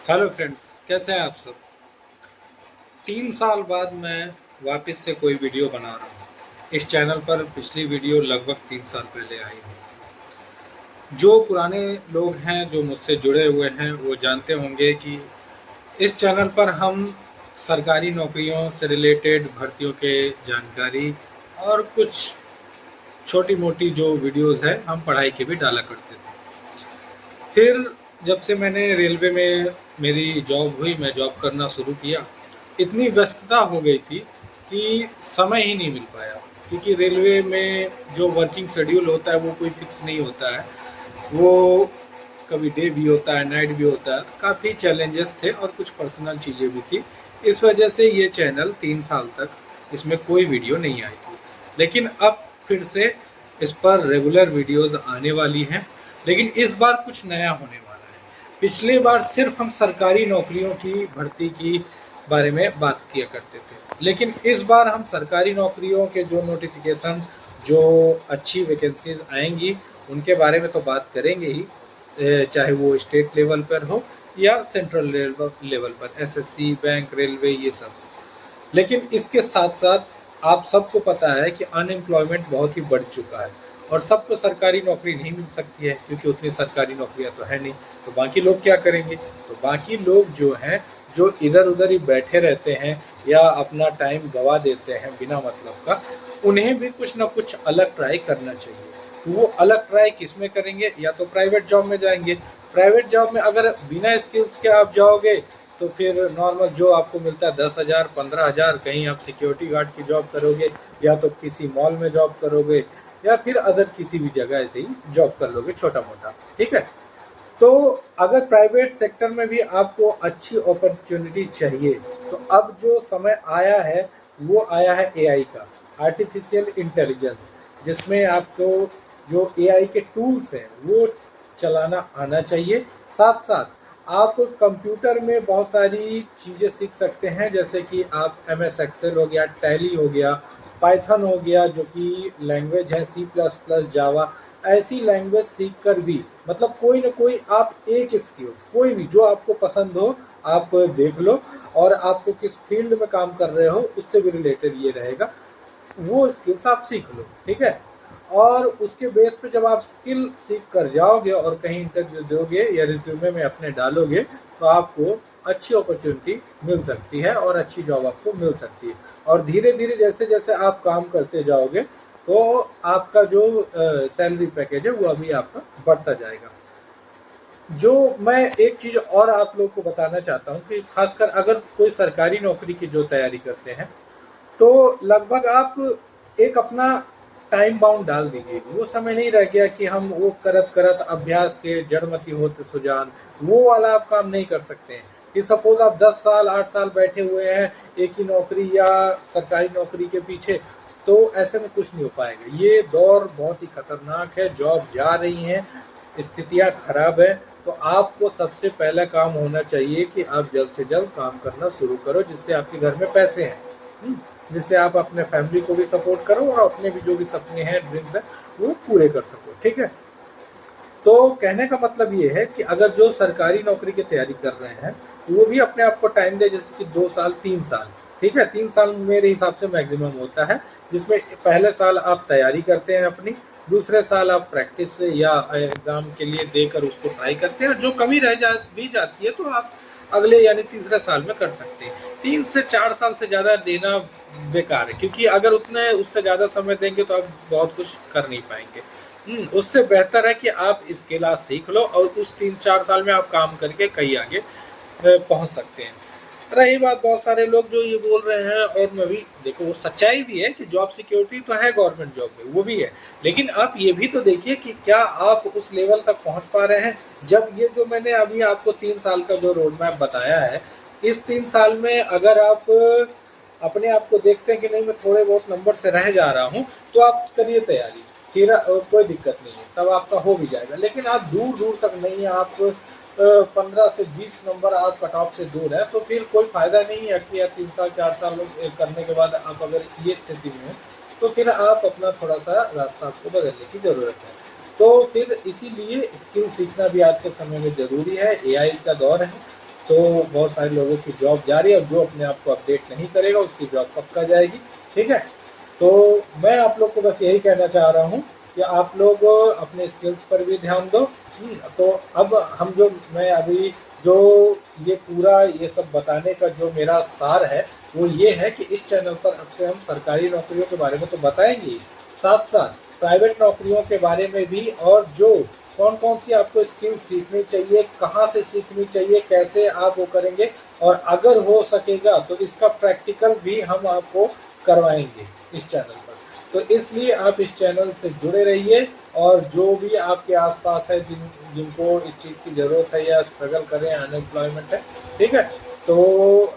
Hello friends, कैसे हैं आप सब। 3 साल बाद मैं वापस से कोई वीडियो बना रहा हूँ। इस चैनल पर पिछली वीडियो लगभग 3 साल पहले आई है। जो पुराने लोग हैं जो मुझसे जुड़े हुए हैं वो जानते होंगे कि इस चैनल पर हम सरकारी नौकरियों से रिलेटेड भर्तियों के जानकारी और कुछ छोटी मोटी जो वीडियोस है हम पढ़ाई की भी डाला करते थे। फिर जब से मैंने रेलवे में मेरी जॉब हुई, मैं जॉब करना शुरू किया, इतनी व्यस्तता हो गई थी कि समय ही नहीं मिल पाया। क्योंकि रेलवे में जो वर्किंग शेड्यूल होता है वो कोई फिक्स नहीं होता है। वो कभी डे भी होता है, नाइट भी होता है। काफ़ी चैलेंजेस थे और कुछ पर्सनल चीज़ें भी थी। इस वजह से ये चैनल 3 साल तक इसमें कोई वीडियो नहीं आई थी। लेकिन अब फिर से इस पर रेगुलर वीडियोस आने वाली हैं। लेकिन इस बार कुछ नया होने वाला है। पिछली बार सिर्फ हम सरकारी नौकरियों की भर्ती की बारे में बात किया करते थे, लेकिन इस बार हम सरकारी नौकरियों के जो नोटिफिकेशन, जो अच्छी वैकेंसीज आएंगी उनके बारे में तो बात करेंगे ही। चाहे वो स्टेट लेवल पर हो या सेंट्रल लेवल पर, एसएससी, बैंक, रेलवे, ये सब। लेकिन इसके साथ साथ आप सबको पता है कि अनएम्प्लॉयमेंट बहुत ही बढ़ चुका है और सबको सरकारी नौकरी नहीं मिल सकती है, क्योंकि उतनी सरकारी नौकरियां तो है नहीं। तो बाकी लोग क्या करेंगे? तो बाकी लोग जो हैं, जो इधर उधर ही बैठे रहते हैं या अपना टाइम गवा देते हैं बिना मतलब का, उन्हें भी कुछ ना कुछ अलग ट्राई करना चाहिए। तो वो अलग ट्राई किस में करेंगे? या तो प्राइवेट जॉब में जाएंगे। प्राइवेट जॉब में अगर बिना स्किल्स के आप जाओगे तो फिर नॉर्मल जो आपको मिलता है 10,000, 15,000, कहीं आप सिक्योरिटी गार्ड की जॉब करोगे या तो किसी मॉल में जॉब करोगे या फिर अदर किसी भी जगह ऐसे ही जॉब कर लोगे छोटा मोटा। ठीक है। तो अगर प्राइवेट सेक्टर में भी आपको अच्छी अपॉर्चुनिटी चाहिए तो अब जो समय आया है वो आया है एआई का, आर्टिफिशियल इंटेलिजेंस, जिसमें आपको जो एआई के टूल्स हैं वो चलाना आना चाहिए। साथ साथ आप कंप्यूटर में बहुत सारी चीज़ें सीख सकते हैं, जैसे कि आप एमएस एक्सेल हो गया, टैली हो गया, पाइथन हो गया जो कि लैंग्वेज है, सी प्लस प्लस, जावा, ऐसी लैंग्वेज सीख कर भी मतलब कोई ना कोई आप एक स्किल्स कोई भी जो आपको पसंद हो आप देख लो, और आपको किस फील्ड में काम कर रहे हो उससे भी रिलेटेड ये रहेगा, वो स्किल्स आप सीख लो। ठीक है। और उसके बेस पे जब आप स्किल सीख कर जाओगे और कहीं इंटरव्यू दोगे या रिज्यूमे में अपने डालोगे तो आपको अच्छी अपॉर्चुनिटी मिल सकती है और अच्छी जॉब आपको मिल सकती है। और धीरे धीरे जैसे जैसे आप काम करते जाओगे तो आपका जो सैलरी पैकेज है वो अभी आपका बढ़ता जाएगा। जो मैं एक चीज़ और आप लोग को बताना चाहता हूँ कि खासकर अगर कोई सरकारी नौकरी की जो तैयारी करते हैं तो लगभग आप एक अपना टाइम बाउंड डाल दीजिए। वो समय नहीं रह गया कि हम वो करत करत अभ्यास के जड़मती होते सुजान, वो वाला आप काम नहीं कर सकते हैं। कि सपोज आप 10 साल 8 साल बैठे हुए हैं एक ही नौकरी या सरकारी नौकरी के पीछे, तो ऐसे में कुछ नहीं हो पाएगा। ये दौर बहुत ही खतरनाक है, जॉब जा रही हैं, स्थितियां खराब है। तो आपको सबसे पहला काम होना चाहिए कि आप जल्द से जल्द काम करना शुरू करो, जिससे आपके घर में पैसे हैं, जिससे आप अपने फैमिली को भी सपोर्ट करो और अपने भी जो भी सपने हैं, ड्रीम्स हैं, वो पूरे कर सको। ठीक है। तो कहने का मतलब ये है कि अगर जो सरकारी नौकरी की तैयारी कर रहे हैं वो भी अपने आप को टाइम दे, जैसे कि 2 साल 3 साल। ठीक है। 3 साल मेरे हिसाब से मैक्सिमम होता है, जिसमें पहले साल आप तैयारी करते हैं अपनी, दूसरे साल आप प्रैक्टिस या एग्जाम के लिए देकर उसको ट्राई करते हैं। जो कमी भी जाती है तो आप अगले यानी तीसरे साल में कर सकते हैं। 3 से 4 साल से ज़्यादा देना बेकार है, क्योंकि अगर उतने उससे ज़्यादा समय देंगे तो आप बहुत कुछ कर नहीं पाएंगे। उससे बेहतर है कि आप स्किल आज सीख लो और उस 3 4 साल में आप काम करके कहीं आगे पहुंच सकते हैं। रही बात बहुत सारे लोग जो ये बोल रहे हैं, और मैं भी देखो वो सच्चाई भी है कि जॉब सिक्योरिटी तो है गवर्नमेंट जॉब में, वो भी है। लेकिन आप ये भी तो देखिए कि क्या आप उस लेवल तक पहुंच पा रहे हैं। जब ये जो मैंने अभी आपको 3 साल का जो रोड मैप बताया है, इस 3 साल में अगर आप अपने आप को देखते हैं कि नहीं मैं थोड़े बहुत नंबर से रह जा रहा हूँ, तो आप करिए तैयारी, फिर कोई दिक्कत नहीं है, तब आपका हो भी जाएगा। लेकिन आप दूर दूर तक नहीं है, आप 15 से 20 नंबर आप कट ऑफ से दूर है, तो फिर कोई फायदा नहीं है कि 3 साल 4 साल करने के बाद आप अगर ये स्थिति में है तो फिर आप अपना थोड़ा सा रास्ता आपको बदलने की जरूरत है। तो फिर इसीलिए स्किल सीखना भी आज के समय में जरूरी है। एआई का दौर है तो बहुत सारे लोगों की जॉब जा रही है, और जो अपने आप को अपडेट नहीं करेगा उसकी जॉब पक्का जाएगी। ठीक है, तो मैं आप लोग को बस यही कहना चाह रहा हूँ कि आप लोग अपने स्किल्स पर भी ध्यान दो। तो अब मैं अभी जो ये पूरा ये सब बताने का जो मेरा सार है वो ये है कि इस चैनल पर अब से हम सरकारी नौकरियों के बारे में तो बताएंगे, साथ साथ प्राइवेट नौकरियों के बारे में भी, और जो कौन कौन सी आपको स्किल सीखनी चाहिए, कहाँ से सीखनी चाहिए, कैसे आप वो करेंगे, और अगर हो सकेगा तो इसका प्रैक्टिकल भी हम आपको करवाएंगे इस चैनल पर। तो इसलिए आप इस चैनल से जुड़े रहिए, और जो भी आपके आसपास है जिनको इस चीज़ की ज़रूरत है या स्ट्रगल कर रहे हैं, अनएम्प्लॉयमेंट है, ठीक है, तो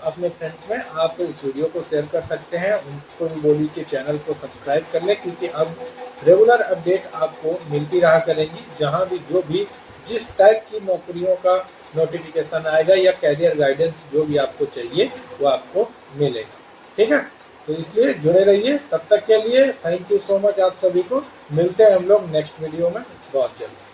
अपने फ्रेंड्स में आप इस वीडियो को शेयर कर सकते हैं, उनको भी बोलिए कि चैनल को सब्सक्राइब कर लें, क्योंकि अब रेगुलर अपडेट आपको मिलती रहा करेंगी, जहां भी जो भी जिस टाइप की नौकरियों का नोटिफिकेशन आएगा या कैरियर गाइडेंस जो भी आपको चाहिए वो आपको मिलेगा। ठीक है, तो इसलिए जुड़े रहिए। तब तक के लिए थैंक यू सो मच आप सभी को। मिलते हैं हम लोग नेक्स्ट वीडियो में बहुत जल्द।